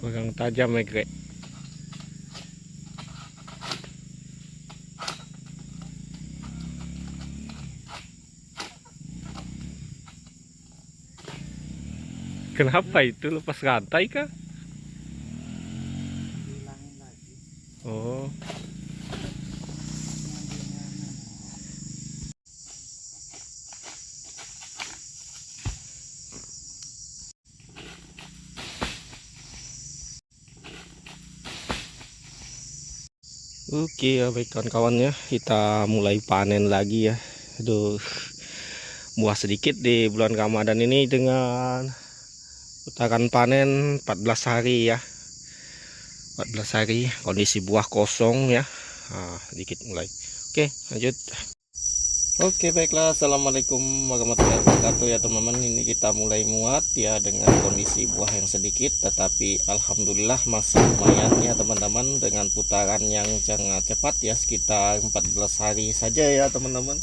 kurang tajam ya Greg. Kenapa itu lepas rantai kah? Hilangin lagi. Oh, oke ya baik kawan-kawan ya, kita mulai panen lagi ya. Aduh, buah sedikit di bulan Ramadan ini dengan putaran panen 14 hari ya. 14 hari kondisi buah kosong ya. Sedikit mulai. Oke, lanjut. Oke baiklah, assalamualaikum warahmatullahi wabarakatuh ya teman-teman. Ini kita mulai muat ya dengan kondisi buah yang sedikit, tetapi alhamdulillah masih lumayan ya teman-teman, dengan putaran yang sangat cepat ya, sekitar 14 hari saja ya teman-teman.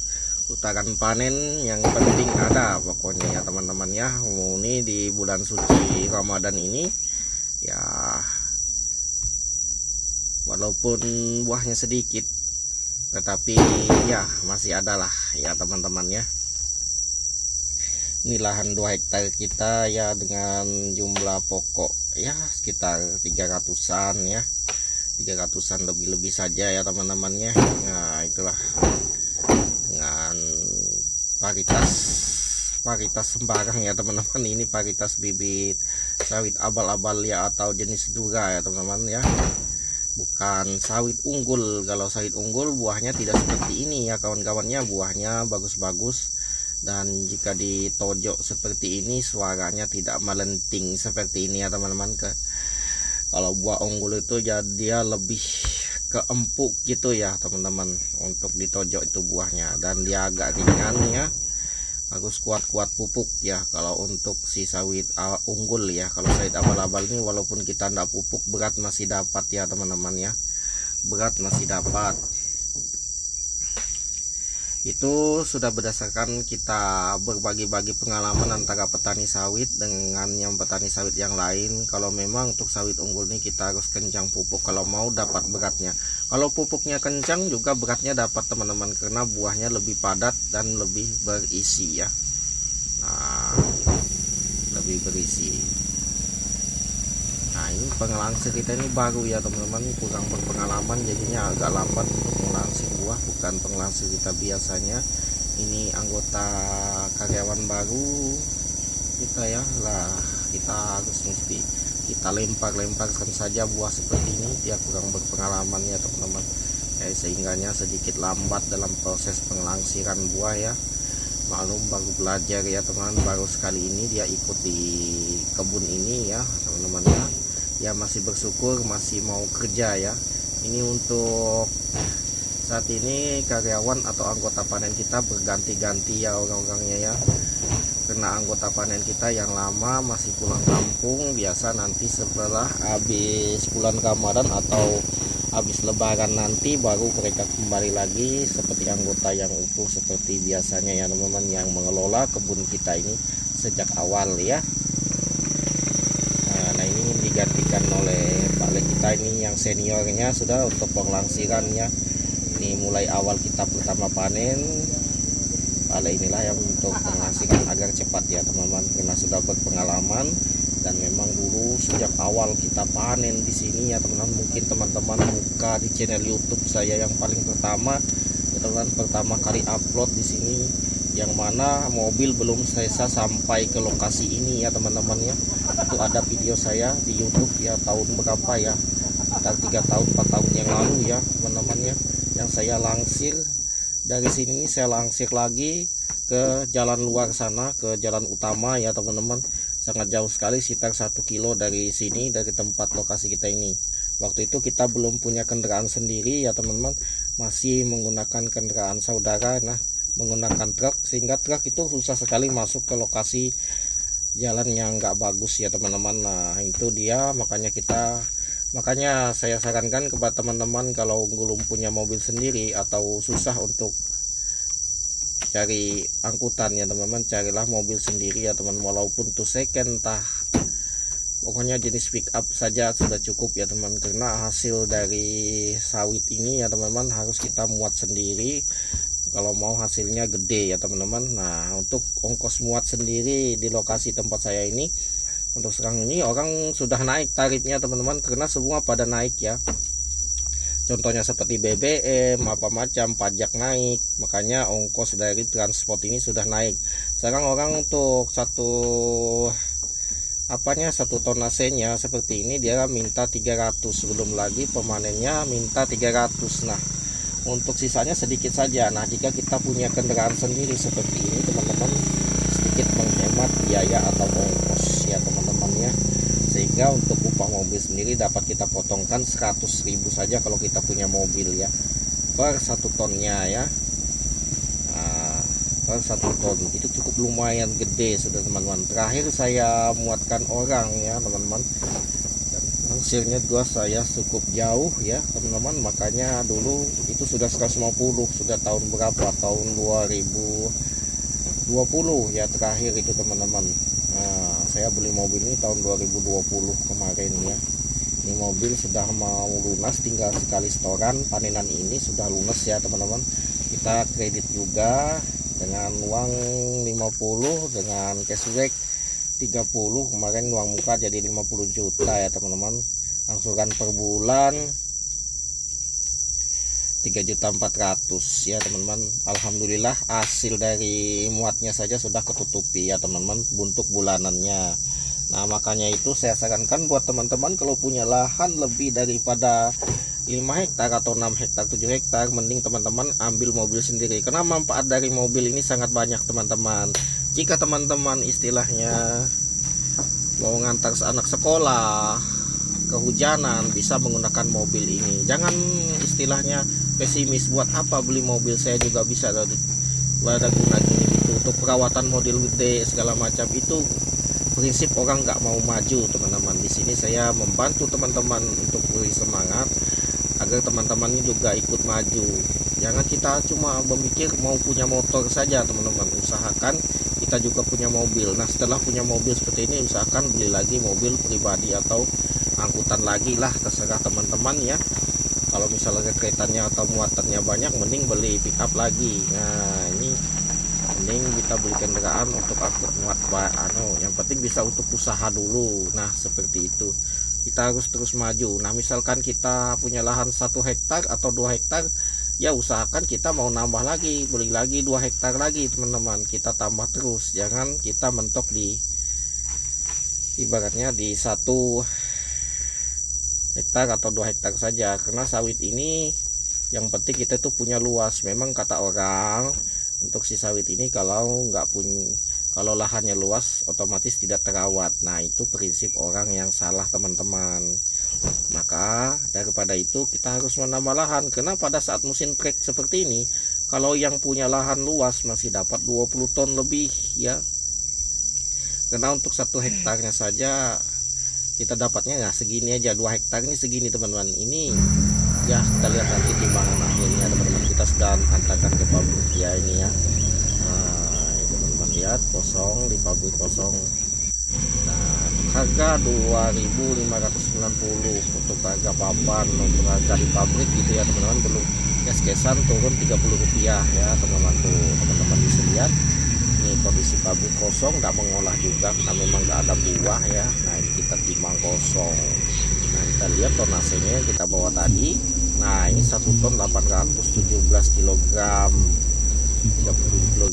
Putaran panen yang penting ada pokoknya ya teman-teman ya. Ini di bulan suci Ramadan ini ya, walaupun buahnya sedikit tetapi ya masih ada lah ya teman-teman ya. Ini lahan 2 hektar kita ya, dengan jumlah pokok ya sekitar 300-an ya, 300-an lebih-lebih saja ya teman-teman ya. Nah itulah, dengan varietas sembarang ya teman-teman. Ini varietas bibit sawit abal-abal ya, atau jenis Dura ya teman-teman ya, bukan sawit unggul. Kalau sawit unggul buahnya tidak seperti ini ya kawan-kawannya, buahnya bagus-bagus, dan jika ditojok seperti ini suaranya tidak melenting seperti ini ya teman-teman. Kalau buah unggul itu jadi dia lebih keempuk gitu ya teman-teman untuk ditojok itu buahnya, dan dia agak ringan ya, harus kuat-kuat pupuk ya kalau untuk si sawit unggul ya. Kalau sawit abal-abal ini walaupun kita ndak pupuk, berat masih dapat ya teman-teman ya, berat masih dapat. Itu sudah berdasarkan kita berbagi-bagi pengalaman antara petani sawit dengan yang petani sawit yang lain. Kalau memang untuk sawit unggul ini kita harus kencang pupuk kalau mau dapat beratnya. Kalau pupuknya kencang juga beratnya dapat teman-teman, karena buahnya lebih padat dan lebih berisi ya. Nah, lebih berisi. Nah ini pengelangsir kita ini baru ya teman-teman, kurang berpengalaman, jadinya agak lambat untuk melangsir buah. Bukan pengelangsir kita biasanya, ini anggota karyawan baru kita ya lah. Kita harus mesti kita lemparkan saja buah seperti ini, dia kurang berpengalaman ya teman-teman ya, sehingganya sedikit lambat dalam proses pengelangsiran buah ya. Maklum baru belajar ya teman-teman, baru sekali ini dia ikut di kebun ini ya teman-teman ya, masih bersyukur masih mau kerja ya. Ini untuk saat ini karyawan atau anggota panen kita berganti-ganti ya orang-orangnya ya, karena anggota panen kita yang lama masih pulang kampung. Biasa nanti setelah habis bulan Ramadan atau habis lebaran nanti baru mereka kembali lagi seperti anggota yang utuh seperti biasanya ya teman-teman, yang mengelola kebun kita ini sejak awal ya. Nah ini digantikan oleh Pak Le kita ini yang seniornya sudah untuk penglangsirannya. Ini mulai awal kita pertama panen, Pak Le inilah yang untuk penglangsiran agar cepat ya teman-teman, karena sudah berpengalaman. Dan memang dulu sejak awal kita panen di sini ya teman-teman, mungkin teman-teman buka di channel YouTube saya yang paling pertama ya teman-teman, pertama kali upload di sini, yang mana mobil belum saya sampai ke lokasi ini ya teman-teman ya. Itu ada video saya di YouTube ya, tahun berapa ya, sekitar 3 tahun 4 tahun yang lalu ya teman-teman ya, yang saya langsir dari sini. Saya langsir lagi ke jalan luar sana, ke jalan utama ya teman-teman, sangat jauh sekali, sekitar 1 kilo dari sini, dari tempat lokasi kita ini. Waktu itu kita belum punya kendaraan sendiri ya teman-teman, masih menggunakan kendaraan saudara, nah menggunakan truk, sehingga truk itu susah sekali masuk ke lokasi jalan yang nggak bagus ya teman-teman. Nah itu dia, makanya saya sarankan kepada teman-teman, kalau belum punya mobil sendiri atau susah untuk cari angkutan ya teman-teman, carilah mobil sendiri ya teman, walaupun tuh second, entah Pokoknya jenis pick up saja sudah cukup ya teman, karena hasil dari sawit ini ya teman-teman harus kita muat sendiri kalau mau hasilnya gede ya teman-teman. Nah untuk ongkos muat sendiri di lokasi tempat saya ini untuk sekarang ini orang sudah naik tarifnya teman-teman, karena semua pada naik ya. Contohnya seperti BBM apa macam, pajak naik, makanya ongkos dari transport ini sudah naik. Sekarang orang untuk satu tonasenya seperti ini dia minta 300, belum lagi pemanennya minta 300. Nah untuk sisanya sedikit saja. Nah jika kita punya kendaraan sendiri seperti ini teman-teman, sedikit menghemat biaya atau ongkos ya teman-teman ya, sehingga untuk upah mobil sendiri dapat kita potongkan 100.000 saja kalau kita punya mobil ya, per 1 tonnya ya. Nah, per 1 ton itu cukup lumayan gede sudah teman-teman. Terakhir saya muatkan orang ya teman-teman, hasilnya gua saya cukup jauh ya teman-teman, makanya dulu itu sudah 150, sudah tahun berapa, tahun 2020 ya terakhir itu teman-teman. Nah saya beli mobil ini tahun 2020 kemarin ya. Ini mobil sudah mau lunas, tinggal sekali setoran. Panenan ini sudah lunas ya teman-teman. Kita kredit juga dengan uang 50, dengan cashback 30, kemarin uang muka jadi 50 juta ya teman-teman. Angsuran per bulan 3.400.000 ya teman-teman. Alhamdulillah hasil dari muatnya saja sudah ketutupi ya teman-teman untuk bulanannya. Nah makanya itu saya sarankan buat teman-teman kalau punya lahan lebih daripada 5 hektar atau 6 hektar 7 hektar, mending teman-teman ambil mobil sendiri, karena manfaat dari mobil ini sangat banyak teman-teman. Jika teman-teman istilahnya mau ngantar anak sekolah, kehujanan, bisa menggunakan mobil ini. Jangan istilahnya pesimis, buat apa beli mobil, saya juga bisa ada guna gini gitu. Untuk perawatan model gede segala macam itu prinsip orang nggak mau maju teman-teman. Di sini saya membantu teman-teman untuk beri semangat agar teman-teman ini juga ikut maju. Jangan kita cuma memikir mau punya motor saja teman-teman, usahakan kita juga punya mobil. Nah setelah punya mobil seperti ini, usahakan beli lagi mobil pribadi atau angkutan lagi lah, terserah teman-teman ya. Kalau misalnya keretanya atau muatannya banyak, mending beli pickup lagi. Nah ini mending kita beli kendaraan untuk angkut muat yang penting bisa untuk usaha dulu. Nah seperti itu, kita harus terus maju. Nah misalkan kita punya lahan 1 hektar atau 2 hektar, ya usahakan kita mau nambah lagi, beli lagi 2 hektar lagi teman-teman, kita tambah terus. Jangan kita mentok di ibaratnya di 1 hektar atau 2 hektar saja, karena sawit ini yang penting kita tuh punya luas. Memang kata orang untuk si sawit ini kalau lahannya luas otomatis tidak terawat. Nah itu prinsip orang yang salah teman-teman. Maka daripada itu kita harus menambah lahan, karena pada saat musim trek seperti ini, kalau yang punya lahan luas masih dapat 20 ton lebih ya. Karena untuk 1 hektarnya saja kita dapatnya ya segini aja, 2 hektar ini segini teman-teman. Ini ya kita lihat nanti timbangan akhirnya teman-teman. Kita sudah antarkan ke pabrik ya ini ya. Nah teman-teman lihat kosong di pabrik kosong. Nah harga 2.590 untuk harga papan, untuk harga di pabrik gitu ya teman-teman. Belum kes-kesan turun 30 rupiah ya teman-teman. Tuh teman-teman bisa lihat ini kondisi pabrik kosong, nggak mengolah juga karena memang nggak ada buah ya. Nah ini kita timbang kosong. Nah kita lihat tonasenya yang kita bawa tadi. Nah ini 1 ton 817 kg, 30 kg.